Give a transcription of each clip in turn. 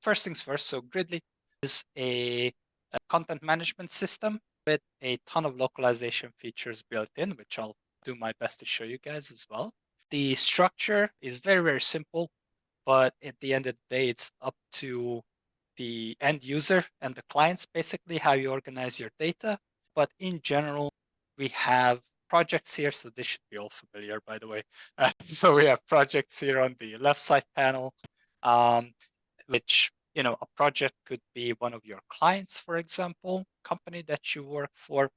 first things first, so Gridly is a content management system with a ton of localization features built in, which I'll do my best to show you guys as well. The structure is very, very simple, but at the end of the day, it's up to the end user and the clients, basically, how you organize your data. But in general, we have projects here. So this should be all familiar, by the way. So we have projects here on the left side panel, which, a project could be one of your clients, for example, company that you work for.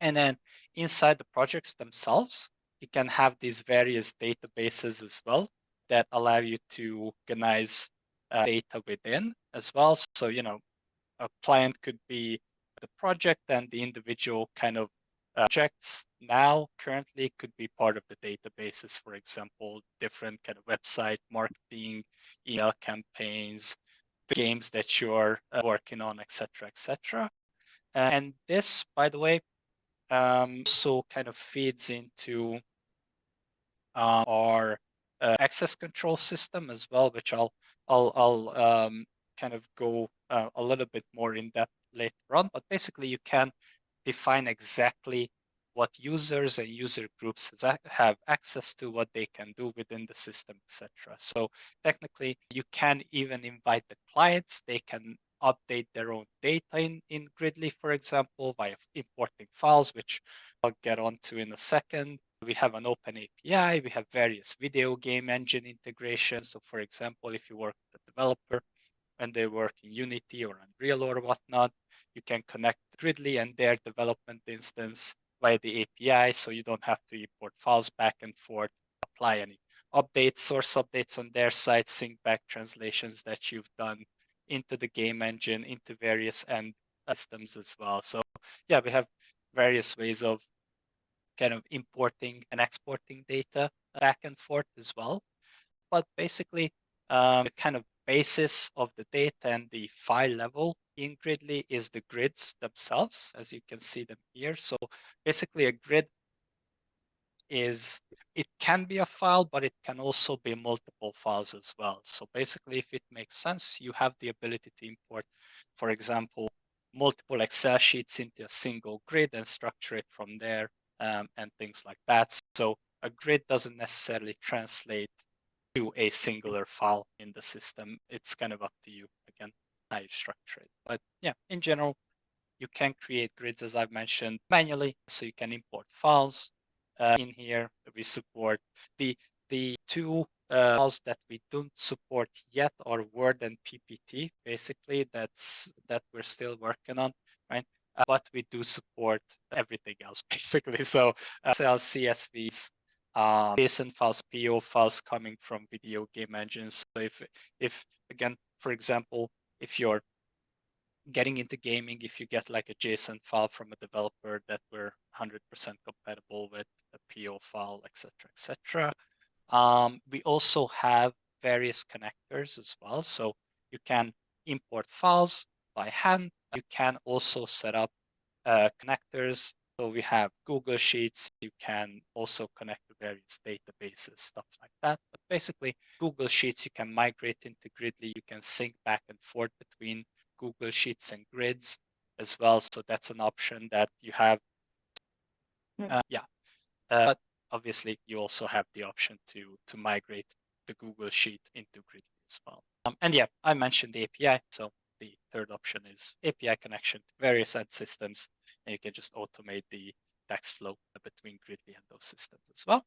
And then inside the projects themselves, you can have these various databases as well that allow you to organize data within as well. So, a client could be the project, and the individual kind of projects now currently could be part of the databases, for example, different kind of website marketing, email campaigns, the games that you're working on, etc., etc. And this, by the way, also kind of feeds into our access control system as well, which I'll kind of go a little bit more in depth later on. But basically, you can define exactly what users and user groups have access to, what they can do within the system, etc. So technically, you can even invite the clients. They can update their own data in Gridly, for example, by importing files, which I'll get onto in a second. We have an open API. We have various video game engine integrations. So for example, if you work with a developer and they work in Unity or Unreal or whatnot, you can connect Gridly and their development instance via the API, so you don't have to import files back and forth, apply any updates, source updates on their site, sync back translations that you've done into the game engine, into various end systems as well. So yeah, we have various ways of kind of importing and exporting data back and forth as well. But basically, the kind of basis of the data and the file level in Gridly is the grids themselves, as you can see them here. So basically, a grid it can be a file, but it can also be multiple files as well. So basically, if it makes sense, you have the ability to import, for example, multiple Excel sheets into a single grid and structure it from there, and things like that. So a grid doesn't necessarily translate to a singular file in the system. It's kind of up to you, again, how you structure it. But yeah, in general, you can create grids, as I've mentioned, manually. So you can import files in here. We support the two files that we don't support yet are Word and PPT, basically. That we're still working on, right? But we do support everything else, basically. So Excel, CSVs, JSON files, PO files coming from video game engines. So if again, for example, if you're getting into gaming, if you get like a JSON file from a developer that we're 100% compatible with, a PO file, etc., etc. We also have various connectors as well. So you can import files by hand. You can also set up connectors. So we have Google Sheets. You can also connect to various databases, stuff like that. But basically, Google Sheets, you can migrate into Gridly. You can sync back and forth between Google Sheets and grids as well. So that's an option that you have. But obviously, you also have the option to migrate the Google Sheet into Gridly as well. And yeah, I mentioned the API. So the third option is API connection to various end systems, and you can just automate the text flow between Gridly and those systems as well.